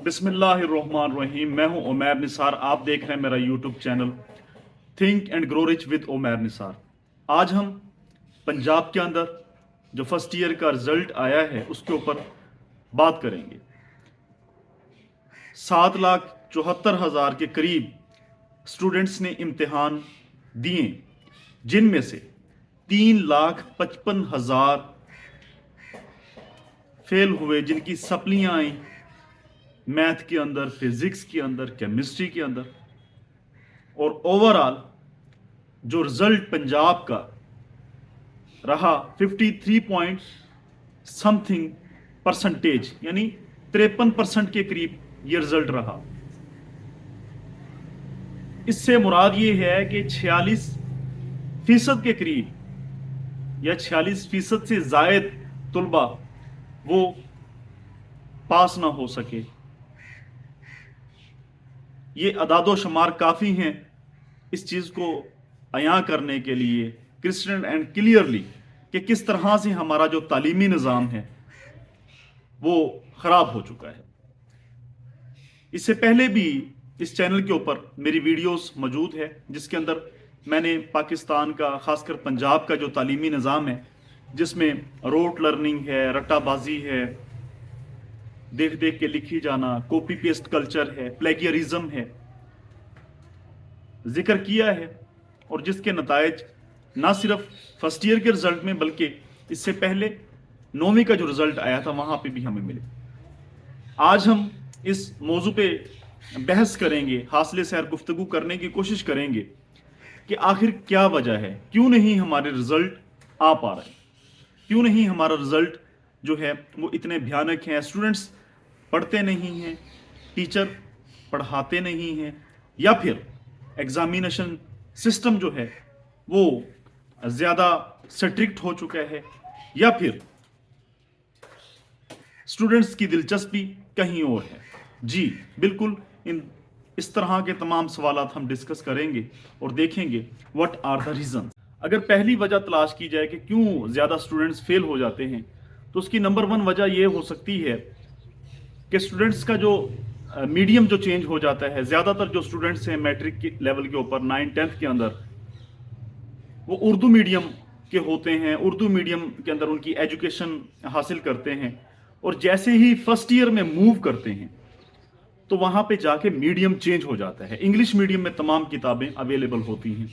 बिस्मिल्लाहिर्रहमानिर्रहीम। मैं हूं उमैर निसार। आप देख रहे हैं मेरा YouTube channel think and grow rich with Umair Nisar. आज हम पंजाब के अंदर जो फर्स्ट ईयर का रिजल्ट आया है उसके ऊपर बात करेंगे। 7,74,000 के करीब स्टूडेंट्स ने इम्तिहान दिए, जिनमें से 3,55,000 फेल हुए, जिनकी सप्लियां आई मैथ के अंदर, फिजिक्स के अंदर, केमिस्ट्री के अंदर। और ओवरऑल जो रिजल्ट पंजाब का रहा 53 पॉइंट समथिंग परसेंटेज, यानी 53% के करीब ये रिजल्ट रहा। इससे मुराद ये है कि 46% के करीब या 46% से जायद तुलबा वो पास ना हो सके। ये अदादो शुमार काफ़ी हैं इस चीज़ को अयां करने के लिए, क्रिस्टल एंड क्लियरली, कि किस तरह से हमारा जो तालीमी निज़ाम है वो ख़राब हो चुका है। इससे पहले भी इस चैनल के ऊपर मेरी वीडियोस मौजूद है, जिसके अंदर मैंने पाकिस्तान का, ख़ासकर पंजाब का जो तालीमी निज़ाम है, जिसमें रोट लर्निंग है, रट्टाबाजी है, देख देख के लिखी जाना, कॉपी पेस्ट कल्चर है, प्लेगियरिज्म है, जिक्र किया है। और जिसके नतायज ना सिर्फ फर्स्ट ईयर के रिजल्ट में, बल्कि इससे पहले 9वीं का जो रिजल्ट आया था वहां पे भी हमें मिले। आज हम इस मौजू पे बहस करेंगे, हासिल सैर गुफ्तगू करने की कोशिश करेंगे कि आखिर क्या वजह है, क्यों नहीं हमारे रिजल्ट आ पा रहे, क्यों नहीं हमारा रिजल्ट जो है वो इतने भयानक हैं। स्टूडेंट्स पढ़ते नहीं हैं, टीचर पढ़ाते नहीं हैं, या फिर एग्जामिनेशन सिस्टम जो है वो ज़्यादा स्ट्रिक्ट हो चुका है, या फिर स्टूडेंट्स की दिलचस्पी कहीं और है। जी बिल्कुल, इस तरह के तमाम सवालात हम डिस्कस करेंगे और देखेंगे व्हाट आर द रीजन। अगर पहली वजह तलाश की जाए कि क्यों ज़्यादा स्टूडेंट्स फेल हो जाते हैं, तो उसकी नंबर 1 वजह यह हो सकती है कि स्टूडेंट्स का जो मीडियम जो चेंज हो जाता है। ज़्यादातर जो स्टूडेंट्स हैं मैट्रिक के लेवल के ऊपर 9th-10th के अंदर, वो उर्दू मीडियम के होते हैं, उर्दू मीडियम के अंदर उनकी एजुकेशन हासिल करते हैं, और जैसे ही फर्स्ट ईयर में मूव करते हैं तो वहाँ पे जाके मीडियम चेंज हो जाता है। इंग्लिश मीडियम में तमाम किताबें अवेलेबल होती हैं,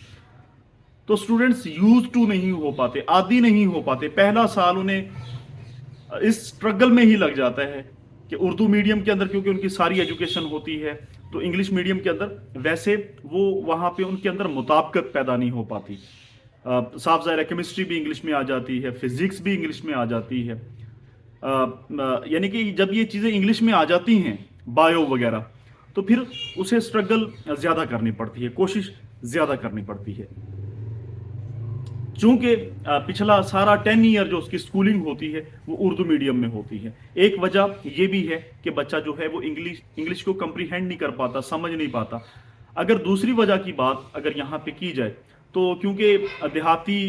तो स्टूडेंट्स यूज टू नहीं हो पाते, आदी नहीं हो पाते। पहला साल उन्हें इस स्ट्रगल में ही लग जाता है कि उर्दू मीडियम के अंदर क्योंकि उनकी सारी एजुकेशन होती है, तो इंग्लिश मीडियम के अंदर वैसे वो वहाँ पे उनके अंदर मुताबिकत पैदा नहीं हो पाती। साफ ज़ाहिर है केमिस्ट्री भी इंग्लिश में आ जाती है, फिजिक्स भी इंग्लिश में आ जाती है। यानी कि जब ये चीज़ें इंग्लिश में आ जाती हैं, बायो वगैरह, तो फिर उसे स्ट्रगल ज़्यादा करनी पड़ती है, कोशिश ज़्यादा करनी पड़ती है। चूंकि पिछला सारा 10 ईयर जो उसकी स्कूलिंग होती है वो उर्दू मीडियम में होती है। एक वजह ये भी है कि बच्चा जो है वो इंग्लिश को कंप्रीहेंड नहीं कर पाता, समझ नहीं पाता। अगर दूसरी वजह की बात अगर यहाँ पे की जाए, तो क्योंकि देहाती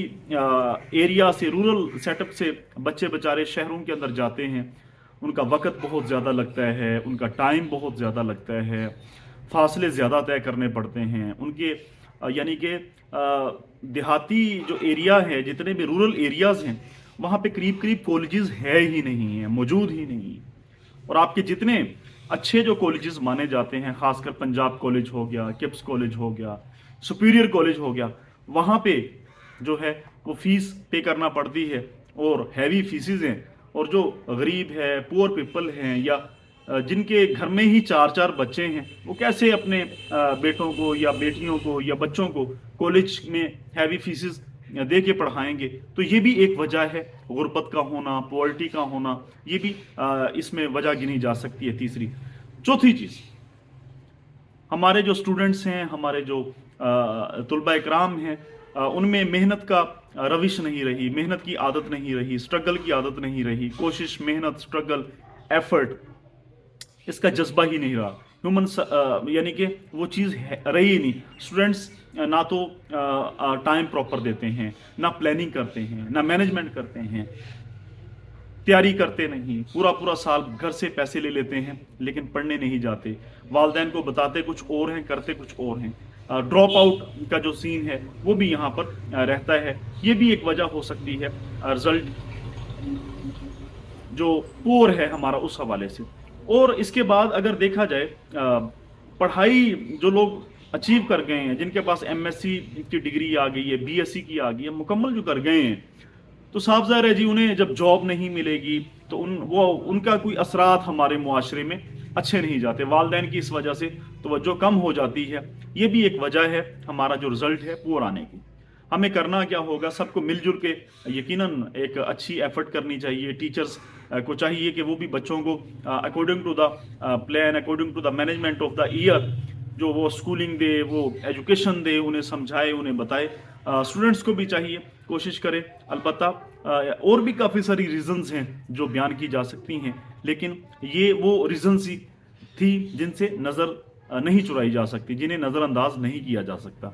एरिया से, रूरल सेटअप से बच्चे बेचारे शहरों के अंदर जाते हैं, उनका वक़्त बहुत ज़्यादा लगता है, उनका टाइम बहुत ज़्यादा लगता है, फासले ज़्यादा तय करने पड़ते हैं उनके। यानी कि देहाती जो एरिया है, जितने भी रूरल एरियाज़ हैं, वहाँ पे करीब करीब कॉलेजेस है ही नहीं हैं, मौजूद ही नहीं। और आपके जितने अच्छे जो कॉलेजेस माने जाते हैं, ख़ासकर पंजाब कॉलेज हो गया, किप्स कॉलेज हो गया, सुपीरियर कॉलेज हो गया, वहाँ पे जो है वो फ़ीस पे करना पड़ती है, और हैवी फीसिस हैं। और जो गरीब है, पुअर पीपल हैं, या जिनके घर में ही 4-4 बच्चे हैं, वो कैसे अपने बेटों को या बेटियों को या बच्चों को कॉलेज में हैवी फीसिस दे के पढ़ाएंगे। तो ये भी एक वजह है, गुर्बत का होना, पॉवर्टी का होना, ये भी इसमें वजह गिनी जा सकती है। तीसरी, चौथी चीज़, हमारे जो स्टूडेंट्स हैं, हमारे जो तुलबा इकराम हैं, उनमें मेहनत का रविश नहीं रही, मेहनत की आदत नहीं रही, स्ट्रगल की आदत नहीं रही। कोशिश, मेहनत, स्ट्रगल, एफर्ट, इसका जज्बा ही नहीं रहा। ह्यूमन यानी कि वो चीज़ रही ही नहीं। स्टूडेंट्स ना तो टाइम प्रॉपर देते हैं, ना प्लानिंग करते हैं, ना मैनेजमेंट करते हैं। تیاری کرتے نہیں، پورا پورا سال گھر سے پیسے لے لیتے ہیں لیکن پڑھنے نہیں جاتے، والدین کو بتاتے کچھ اور ہیں کرتے کچھ اور ہیں، ڈراپ آؤٹ کا جو سین ہے وہ بھی یہاں پر رہتا ہے، یہ بھی ایک وجہ ہو سکتی ہے رزلٹ جو پور ہے ہمارا اس حوالے سے۔ اور اس کے بعد اگر دیکھا جائے پڑھائی جو لوگ اچیو کر گئے ہیں، جن کے پاس ایم ایس سی کی ڈگری آ گئی ہے، بی ایس سی کی آ گئی ہے، مکمل جو کر گئے ہیں، تو صاف ظاہر ہے جی انہیں جب جاب نہیں ملے گی تو ان کا کوئی اثرات ہمارے معاشرے میں اچھے نہیں جاتے، والدین کی اس وجہ سے توجہ کم ہو جاتی ہے، یہ بھی ایک وجہ ہے ہمارا جو رزلٹ ہے پور آنے کی۔ ہمیں کرنا کیا ہوگا، سب کو مل جل کے یقیناً ایک اچھی ایفرٹ کرنی چاہیے، ٹیچرز کو چاہیے کہ وہ بھی بچوں کو according to the plan, according to the management of the year, جو وہ اسکولنگ دے، وہ ایجوکیشن دے، انہیں سمجھائے، انہیں بتائے۔ اسٹوڈنٹس کو بھی چاہیے کوشش کرے، البتہ اور بھی کافی ساری ریزنز ہیں جو بیان کی جا سکتی ہیں، لیکن یہ وہ ریزنز ہی تھی جن سے نظر نہیں چرائی جا سکتی، جنہیں نظر انداز نہیں کیا جا سکتا۔